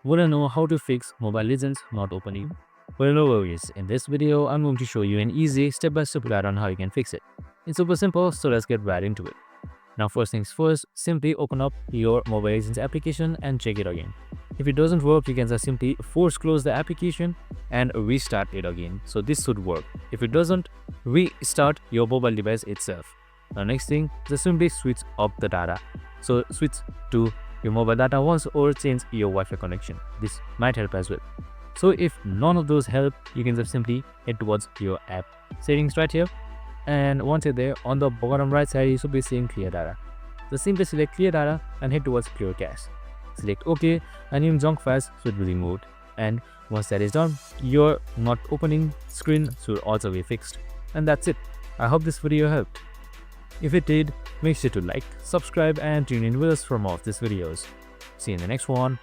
Want to know how to fix Mobile Legends not opening? Well, no worries. In this video, I'm going to show you an easy step-by-step guide on how you can fix it. It's super simple, so let's get right into it. Now, first things first, simply open up your Mobile Legends application and check it again. If it doesn't work, you can just simply force close the application and restart it again. So this should work. If it doesn't, restart your mobile device itself. Now, next thing, just simply switch off the data. So switch to your mobile data once or change your Wi-Fi connection. This might help as well. So if none of those help, you can just simply head towards your app settings right here, and once you're there, on the bottom right side you should be seeing clear data. Just simply select clear data and head towards clear cache. Select OK and your junk files should be removed, and once that is done, your not opening screen should also be fixed. And that's it. I hope this video helped. If it did, make sure to like, subscribe and tune in with us for more of these videos. See you in the next one.